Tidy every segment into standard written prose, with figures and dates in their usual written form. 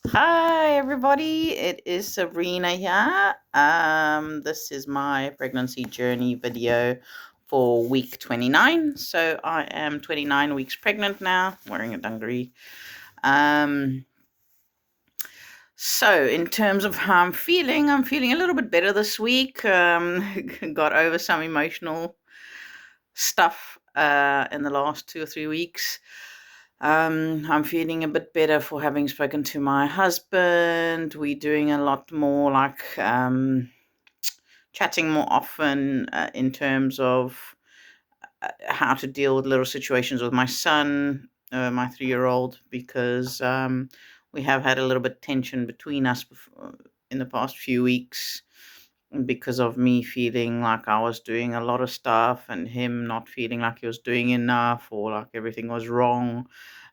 Hi everybody, it is Sabrina here. This is my pregnancy journey video for week 29. So I am 29 weeks pregnant now, wearing a dungaree. So in terms of how I'm feeling a little bit better this week. Got over some emotional stuff in the last 2 or 3 weeks. I'm feeling a bit better for having spoken to my husband. We're doing a lot more chatting more often in terms of how to deal with little situations with my son, my 3-year-old, because we have had a little bit of tension between us in the past few weeks because of me feeling like I was doing a lot of stuff and him not feeling like he was doing enough or like everything was wrong.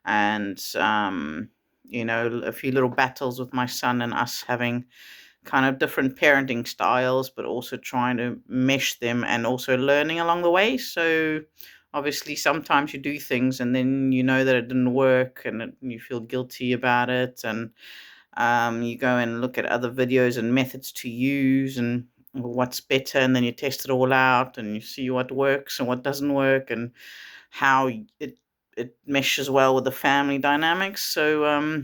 And, a few little battles with my son and us having kind of different parenting styles, but also trying to mesh them and also learning along the way. So, obviously, sometimes you do things and then you know that it didn't work and you feel guilty about it. And you go and look at other videos and methods to use and what's better, and then you test it all out and you see what works and what doesn't work and how it meshes well with the family dynamics. So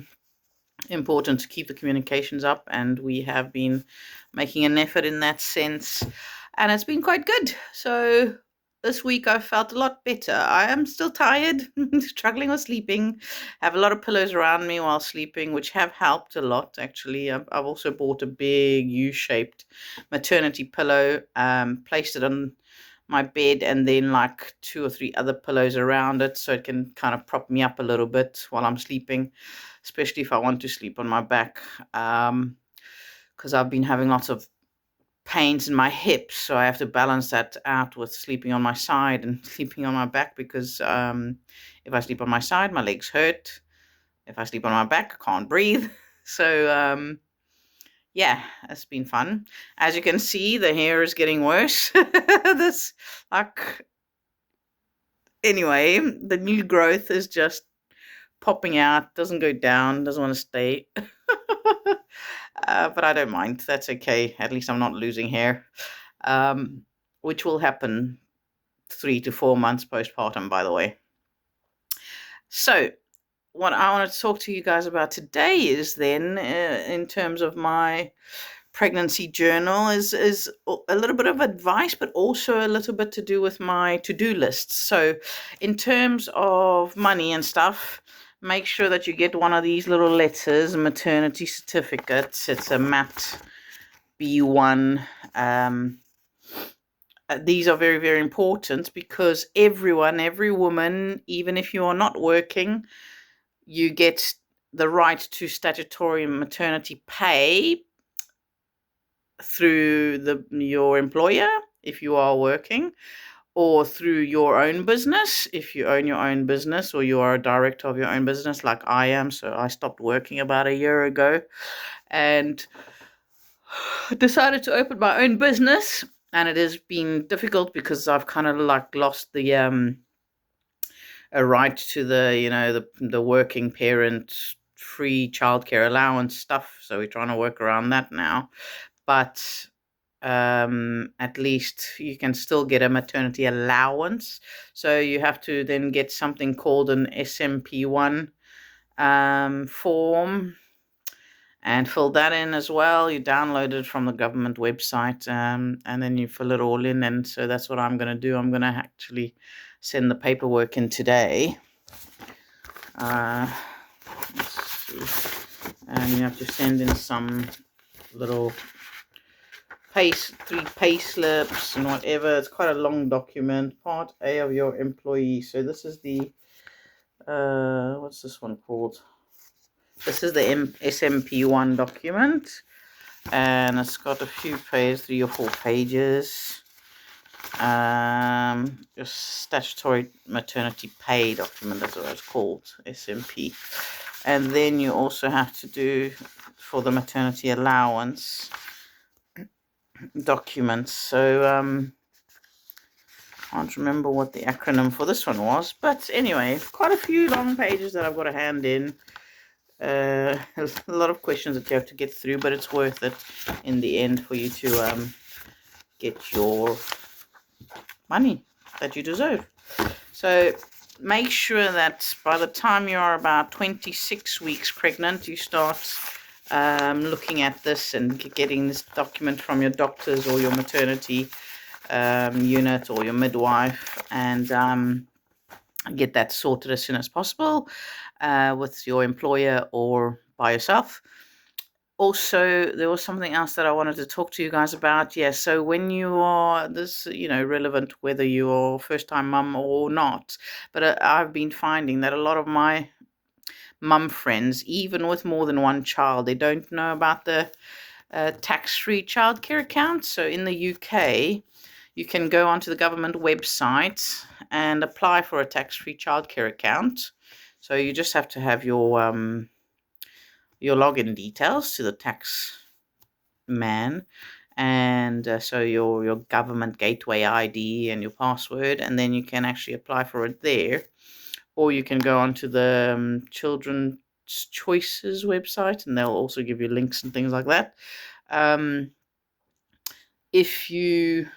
important to keep the communications up, and we have been making an effort in that sense, and it's been quite good. So this week I felt a lot better. I am still tired, struggling with sleeping. Have a lot of pillows around me while sleeping, which have helped a lot actually. I've also bought a big U-shaped maternity pillow, placed it on my bed, and then like 2 or 3 other pillows around it so it can kind of prop me up a little bit while I'm sleeping, especially if I want to sleep on my back, because I've been having lots of pains in my hips, so I have to balance that out with sleeping on my side and sleeping on my back, because if I sleep on my side, my legs hurt. If I sleep on my back, I can't breathe. So yeah, it's been fun. As you can see, the hair is getting worse. This, like, anyway, the new growth is just popping out, doesn't go down, doesn't want to stay. But I don't mind. That's okay. At least I'm not losing hair, um, which will happen 3 to 4 months postpartum, by the way. So, what I want to talk to you guys about today is then, in terms of my pregnancy journal, is a little bit of advice, but also a little bit to do with my to-do lists. So, in terms of money and stuff, make sure that you get one of these little letters, maternity certificates. It's a MAT B1. These are very, very important because every woman, even if you are not working, you get the right to statutory maternity pay through your employer if you are working, or through your own business if you own your own business, or you are a director of your own business like I am. So I stopped working about a year ago and decided to open my own business, and it has been difficult because I've kind of like lost the a right to the working parent free childcare allowance stuff. So we're trying to work around that now. But at least you can still get a maternity allowance. So you have to then get something called an SMP1 form and fill that in as well. You download it from the government website, and then you fill it all in. And so that's what I'm going to do. I'm going to actually send the paperwork in today. Let's see. And you have to send in some little three pay slips and whatever. It's quite a long document. Part A of your employee. So this is the what's this one called? This is the SMP1 document, and it's got a few pages, 3 or 4 pages. Just statutory maternity pay document, that's what it's called, SMP. And then you also have to do for the maternity allowance documents. So I can't remember what the acronym for this one was, but anyway, quite a few long pages that I've got to hand in. a lot of questions that you have to get through, but it's worth it in the end for you to get your money that you deserve. So make sure that by the time you are about 26 weeks pregnant, you start looking at this and getting this document from your doctors or your maternity unit or your midwife, and get that sorted as soon as possible with your employer or by yourself. Also, there was something else that I wanted to talk to you guys about. Yeah, so when you are this, relevant whether you're first-time mum or not, but I've been finding that a lot of my mum friends, even with more than one child, they don't know about the tax-free childcare account. So in the UK, you can go onto the government website and apply for a tax-free childcare account. So you just have to have your login details to the tax man, and so your government gateway ID and your password, and then you can actually apply for it there, or you can go onto the Children's Choices website, and they'll also give you links and things like that. If you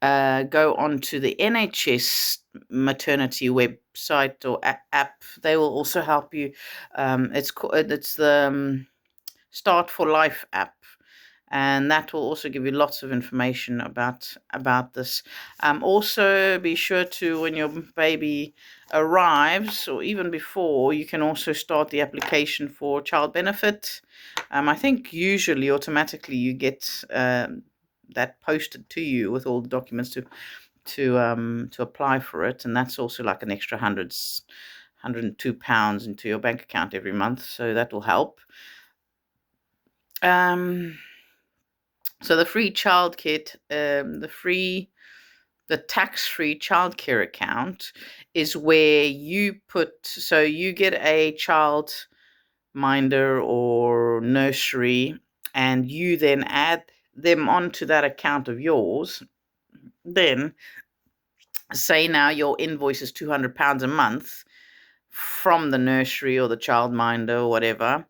go onto the NHS maternity website or app, they will also help you. It's the Start for Life app, and that will also give you lots of information about this. Also, be sure to, when your baby arrives, or even before, you can also start the application for child benefit. I think usually automatically you get that posted to you with all the documents to apply for it, and that's also like an extra £102 into your bank account every month, so that will help. So the free childcare, the tax-free childcare account is where you so you get a child minder or nursery, and you then add them onto that account of yours. Then, say now your invoice is £200 a month from the nursery or the childminder or whatever,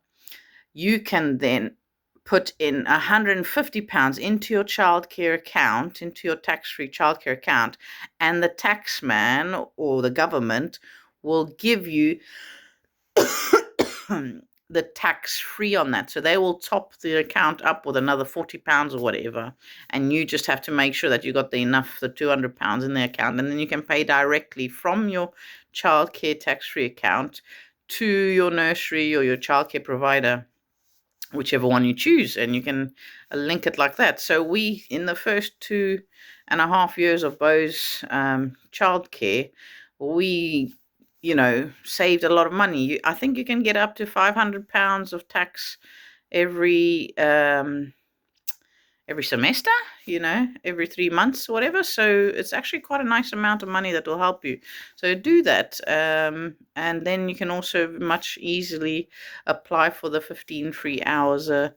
you can then put in £150 into your childcare account, into your tax-free childcare account, and the taxman or the government will give you the tax-free on that. So they will top the account up with another £40 or whatever, and you just have to make sure that you got the £200 in the account, and then you can pay directly from your childcare tax-free account to your nursery or your childcare provider, whichever one you choose, and you can link it like that. So we, in the first 2.5 years of Bo's childcare, we saved a lot of money. I think you can get up to £500 of tax every semester, every 3 months or whatever. So it's actually quite a nice amount of money that will help you. So do that. And then you can also much easily apply for the 15 free hours a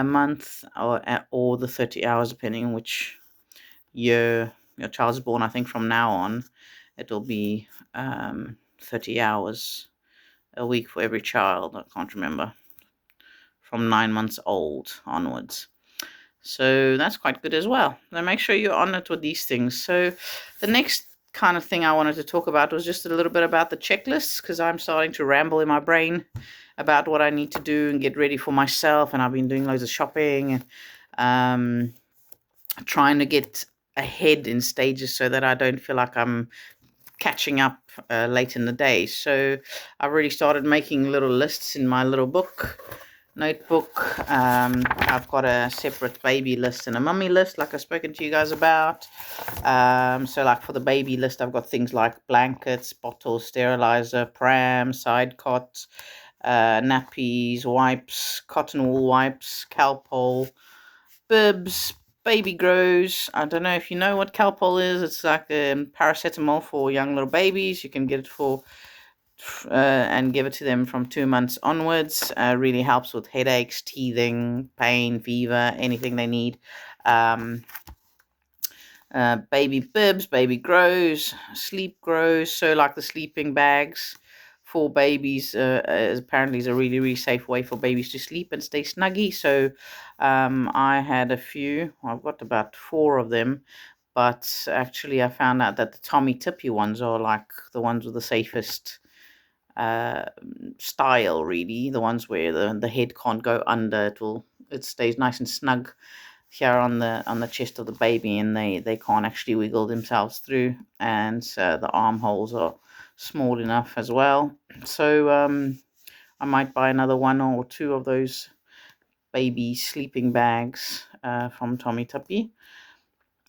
month, or the 30 hours, depending on which year your child is born. I think from now on, it'll be 30 hours a week for every child. I can't remember. From 9 months old onwards. So that's quite good as well. Now make sure you're on it with these things. So the next kind of thing I wanted to talk about was just a little bit about the checklists, because I'm starting to ramble in my brain about what I need to do and get ready for myself. And I've been doing loads of shopping and trying to get ahead in stages so that I don't feel like I'm catching up late in the day. So I've already started making little lists in my little notebook. I've got a separate baby list and a mummy list, like I've spoken to you guys about. So like for the baby list, I've got things like blankets, bottles, sterilizer, pram, side cot, nappies, wipes, cotton wool wipes, Calpol, bibs, baby grows. I don't know if you know what Calpol is. It's like paracetamol for young little babies. You can get it for and give it to them from 2 months onwards. Really helps with headaches, teething, pain, fever, anything they need. Baby bibs, baby grows, sleep grows, so like the sleeping bags for babies apparently is a really, really safe way for babies to sleep and stay snuggy. So I had a few. I've got about 4 of them. But actually, I found out that the Tommy Tippy ones are like the ones with the safest uh, style, really. The ones where the head can't go under. It stays nice and snug here on the chest of the baby, and they can't actually wiggle themselves through, and the armholes are small enough as well. So I might buy another 1 or 2 of those baby sleeping bags from Tommy Tuppy,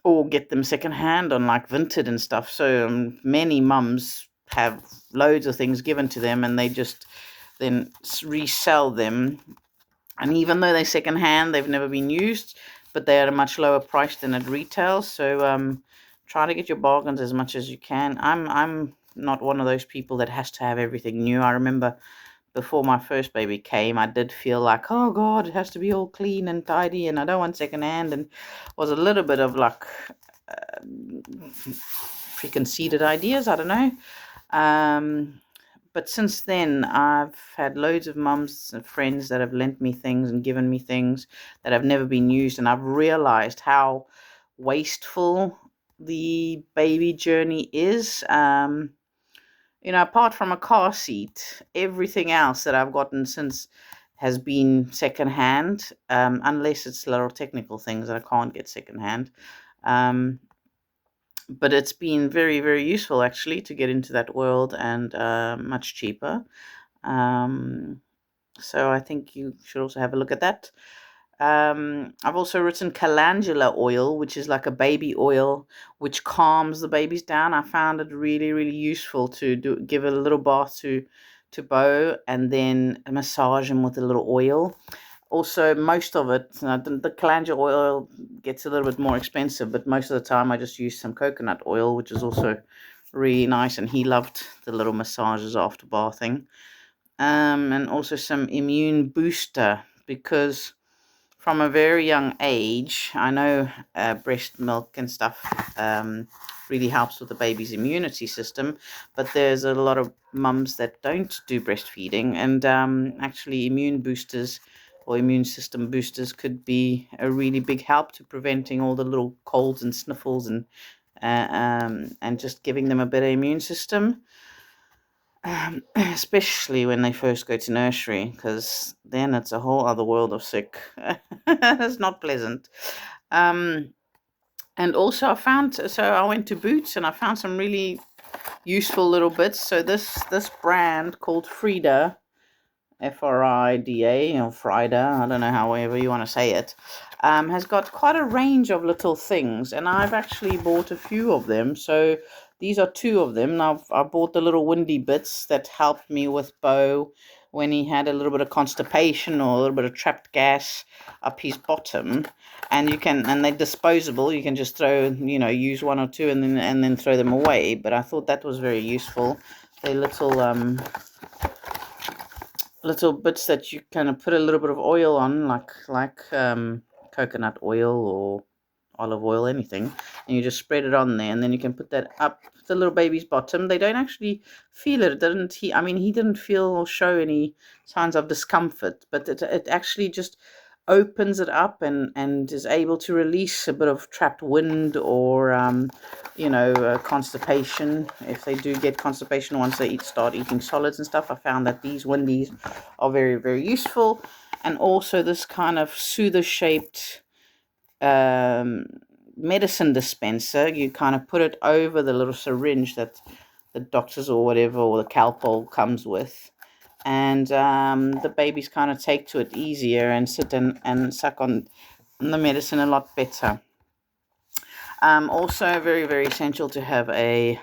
or get them secondhand on like Vinted and stuff. So many mums have loads of things given to them, and they just then resell them. And even though they're secondhand, they've never been used, but they're at a much lower price than at retail. So try to get your bargains as much as you can. I'm not one of those people that has to have everything new. I remember before my first baby came, I did feel like, oh God, it has to be all clean and tidy, and I don't want secondhand, and was a little bit of like preconceived ideas. I don't know. But since then, I've had loads of mums and friends that have lent me things and given me things that have never been used, and I've realized how wasteful the baby journey is. Apart from a car seat, everything else that I've gotten since has been secondhand, unless it's little technical things that I can't get secondhand. But it's been very, very useful actually to get into that world, and much cheaper. So I think you should also have a look at that. I've also written calendula oil, which is like a baby oil which calms the babies down. I found it really, really useful to give a little bath to Bo, and then massage him with a little oil. Also, most of it, the calendula oil gets a little bit more expensive, but most of the time I just use some coconut oil, which is also really nice, and he loved the little massages after bathing. And also some immune booster, because from a very young age, I know breast milk and stuff really helps with the baby's immunity system, but there's a lot of mums that don't do breastfeeding, and actually immune boosters or immune system boosters could be a really big help to preventing all the little colds and sniffles, and just giving them a better immune system. Especially when they first go to nursery, because then it's a whole other world of sick. It's not pleasant. And also I went to Boots and I found some really useful little bits. So this brand called Frida, Frida, or Frida, I don't know however you want to say it, has got quite a range of little things, and I've actually bought a few of them. So these are 2 of them. Now I bought the little windy bits that helped me with Bo when he had a little bit of constipation or a little bit of trapped gas up his bottom. And they're disposable. You can just throw, use 1 or 2 and then throw them away. But I thought that was very useful. They're little bits that you kind of put a little bit of oil on, like coconut oil or olive oil, anything, and you just spread it on there, and then you can put that up the little baby's bottom. They don't actually feel it. He didn't feel or show any signs of discomfort, but it actually just opens it up and is able to release a bit of trapped wind or constipation. If they do get constipation once they start eating solids and stuff, I found that these windies are very, very useful. And also this kind of soother shaped medicine dispenser, you kind of put it over the little syringe that the doctors or whatever, or the Calpol comes with, and the babies kind of take to it easier and sit and suck on the medicine a lot better. Also very, very essential to have a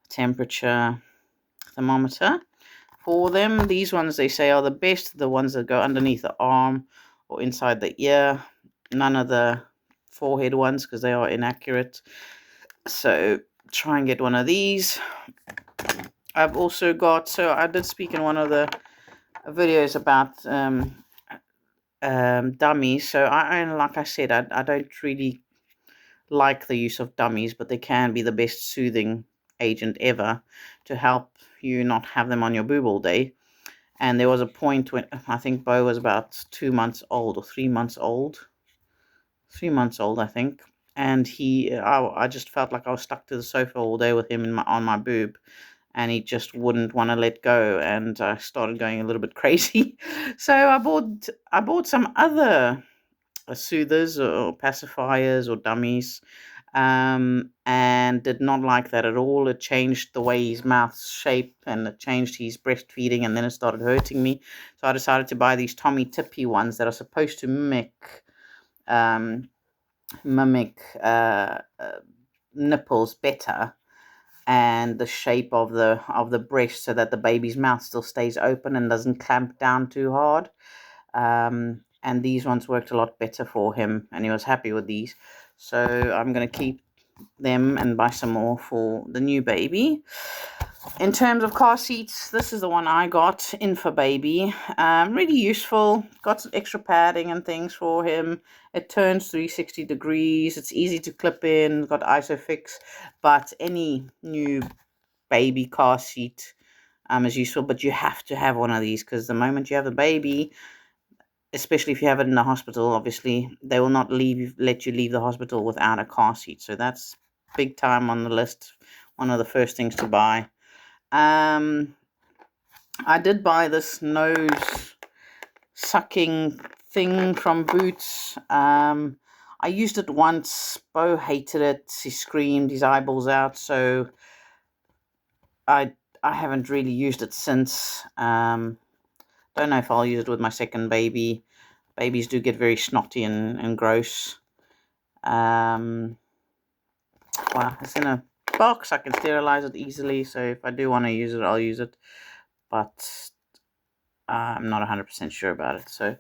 temperature thermometer for them. These ones, they say, are the best, the ones that go underneath the arm or inside the ear. None of the forehead ones, because they are inaccurate. So try and get one of these. I've also got, so I did speak in one of the videos about dummies. So like I said, I don't really like the use of dummies, but they can be the best soothing agent ever to help you not have them on your boob all day. And there was a point when I think Bo was about 2 months old or 3 months old. 3 months old, I think. And I just felt like I was stuck to the sofa all day with him on my boob, and he just wouldn't want to let go, and I started going a little bit crazy. So I bought some other soothers or pacifiers or dummies, and did not like that at all. It changed the way his mouth's shape, and it changed his breastfeeding, and then it started hurting me. So I decided to buy these Tommy Tippy ones that are supposed to um, mimic nipples better, and the shape of the breast, so that the baby's mouth still stays open and doesn't clamp down too hard. And these ones worked a lot better for him, and he was happy with these. So I'm going to keep them and buy some more for the new baby. In terms of car seats, this is the one I got in for baby. Really useful. Got some extra padding and things for him. It turns 360 degrees. It's easy to clip in. Got ISOFIX. But any new baby car seat is useful. But you have to have one of these, because the moment you have a baby, especially if you have it in the hospital, obviously they will not let you leave the hospital without a car seat. So that's big time on the list. One of the first things to buy. I did buy this nose sucking thing from Boots. I used it once. Bo hated it. He screamed his eyeballs out. So I haven't really used it since. Don't know if I'll use it with my second baby. Babies do get very snotty and gross. Well, it's in a box. I can sterilize it easily. So if I do want to use it, I'll use it. But I'm not 100% sure about it. So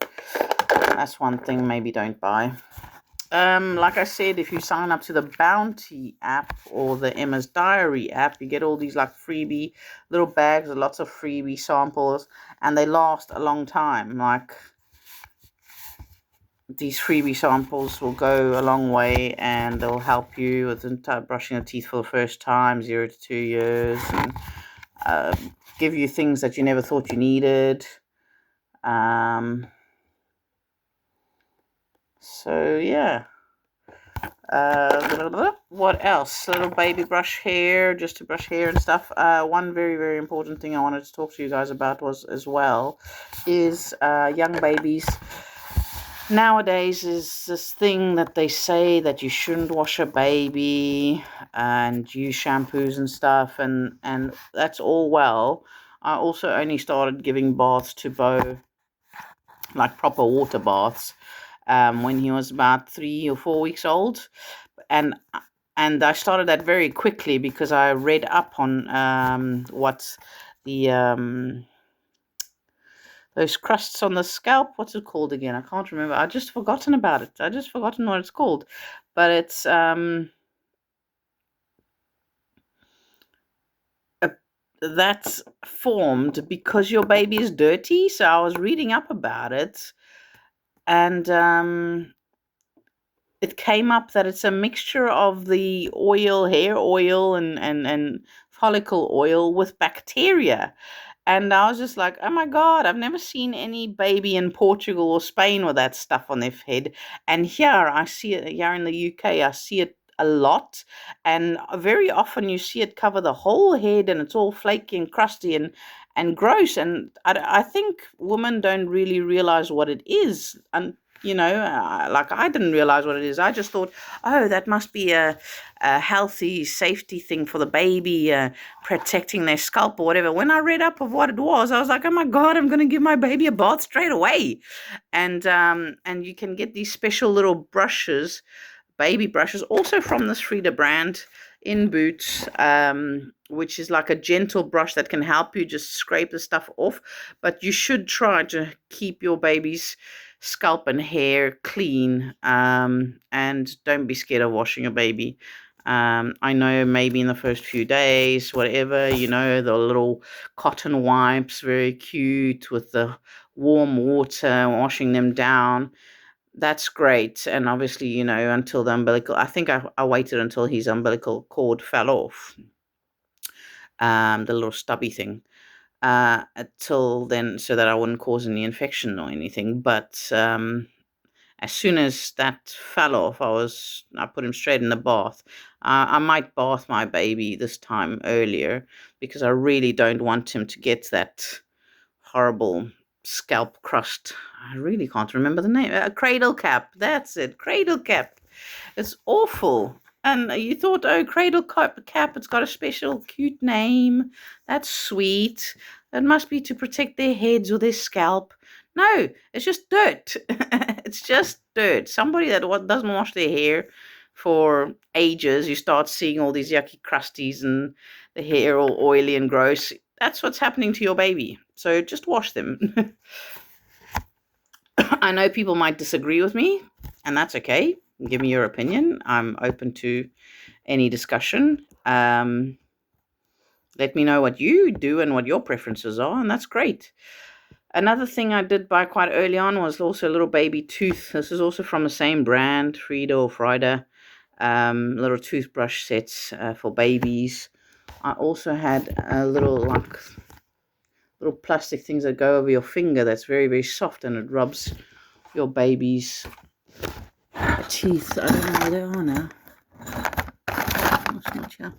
that's one thing maybe don't buy. Like I said, if you sign up to the Bounty app or the Emma's Diary app, you get all these like freebie little bags with lots of freebie samples, and they last a long time. Like, these freebie samples will go a long way, and they'll help you with brushing your teeth for the first time, 0 to 2 years, and give you things that you never thought you needed. So yeah. What else? A little baby brush hair, just to brush hair and stuff. One very, very important thing I wanted to talk to you guys about is young babies. Nowadays is this thing that they say that you shouldn't wash a baby and use shampoos and stuff, and that's all well. I also only started giving baths to Bo, like proper water baths, when he was about 3 or 4 weeks old, and I started that very quickly because I read up on what's the those crusts on the scalp. What's it called again? I can't remember. I just forgotten about it. I just forgotten what it's called, but it's that's formed because your baby is dirty. So I was reading up about it, and it came up that it's a mixture of the oil, hair oil, and follicle oil with bacteria. And I was just like, oh my God, I've never seen any baby in Portugal or Spain with that stuff on their head. And here I see it, here in the UK, I see it a lot. And very often you see it cover the whole head, and it's all flaky and crusty and gross. And I think women don't really realize what it is. And like I didn't realize what it is. I just thought, oh, that must be a healthy safety thing for the baby, protecting their scalp or whatever. When I read up of what it was, I was like, oh my God, I'm going to give my baby a bath straight away. And you can get these special little brushes, baby brushes, also from this Frida brand in Boots, which is like a gentle brush that can help you just scrape the stuff off. But you should try to keep your baby's scalp and hair clean, and don't be scared of washing a baby. I know maybe in the first few days, whatever, the little cotton wipes, very cute, with the warm water, washing them down. That's great. And obviously, until the umbilical, I think I waited until his umbilical cord fell off. the little stubby thing, till then, so that I wouldn't cause any infection or anything. But as soon as that fell off, I put him straight in the bath. I might bath my baby this time earlier because I really don't want him to get that horrible scalp crust. I really can't remember the name. Cradle cap. That's it. Cradle cap. It's awful. And you thought, oh, cradle cap, it's got a special cute name. That's sweet. It must be to protect their heads or their scalp. No, it's just dirt. It's just dirt. Somebody that doesn't wash their hair for ages, you start seeing all these yucky crusties and the hair all oily and gross. That's what's happening to your baby. So just wash them. I know people might disagree with me, and that's okay. Give me your opinion. I'm open to any discussion. Let me know what you do and what your preferences are, and that's great. Another thing I did buy quite early on was also a little baby tooth. This is also from the same brand, Frida or Frida. Little toothbrush sets for babies. I also had a little plastic things that go over your finger that's very, very soft, and it rubs your baby's teeth. I don't know where they are now. Not here.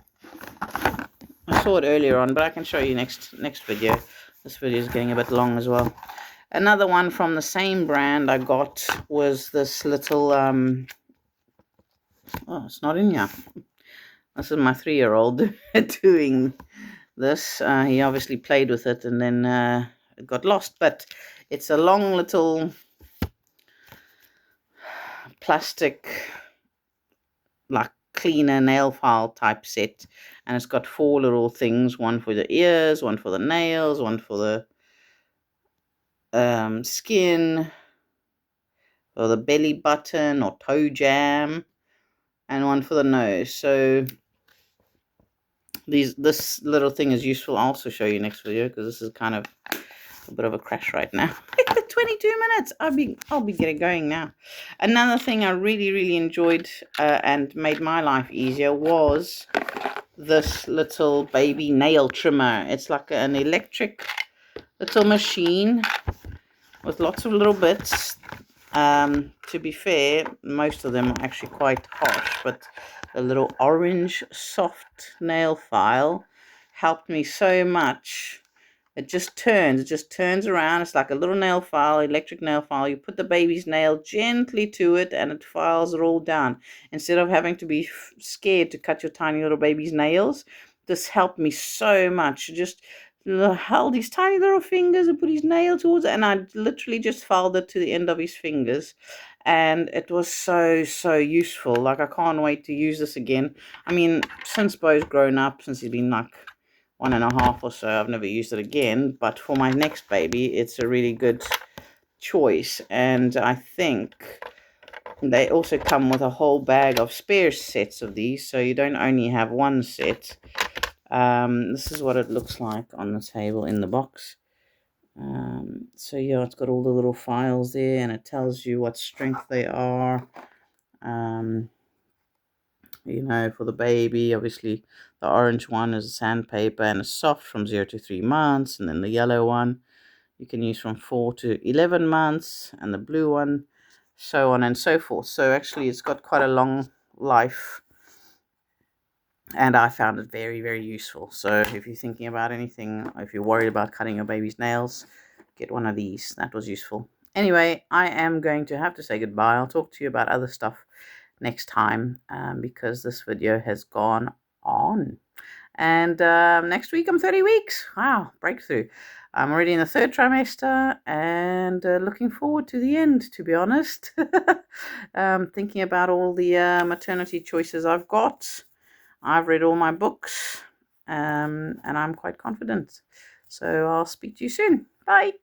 I saw it earlier on, but I can show you next video. This video is getting a bit long as well. Another one from the same brand I got was this little oh, it's not in here. This is my 3-year-old doing this. He obviously played with it and then it got lost, but it's a long little plastic like cleaner nail file type set, and it's got 4 little things, one for the ears, one for the nails, one for the skin, for the belly button or toe jam, and one for the nose. So this little thing is useful. I'll also show you next video because this is kind of a bit of a crash right now. 22 minutes. I'll be getting going now. Another thing I really enjoyed and made my life easier was this little baby nail trimmer. It's like an electric little machine with lots of little bits. To be fair, most of them are actually quite harsh, but the little orange soft nail file helped me so much. It just turns around. It's like a little nail file, electric nail file. You put the baby's nail gently to it and it files it all down. Instead of having to be scared to cut your tiny little baby's nails, this helped me so much. Just held his tiny little fingers and put his nail towards it, and I literally just filed it to the end of his fingers. And it was so useful. Like, I can't wait to use this again. I mean, since Bo's grown up, since he's been like 1.5 or so, I've never used it again, but for my next baby it's a really good choice. And I think they also come with a whole bag of spare sets of these, so you don't only have one set. This is what it looks like on the table in the box. So yeah, it's got all the little files there, and it tells you what strength they are. You know, for the baby, obviously the orange one is sandpaper and it's soft from 0 to 3 months, and then the yellow one you can use from 4 to 11 months, and the blue one, so on and so forth. So actually it's got quite a long life, and I found it very useful. So if you're thinking about anything, if you're worried about cutting your baby's nails, get one of these. That was useful. Anyway, I am going to have to say goodbye. I'll talk to you about other stuff next time, because this video has gone on. And next week I'm 30 weeks. Wow, breakthrough. I'm already in the 3rd trimester, and looking forward to the end, to be honest. Thinking about all the maternity choices I've got. I've read all my books, and I'm quite confident. So I'll speak to you soon. Bye.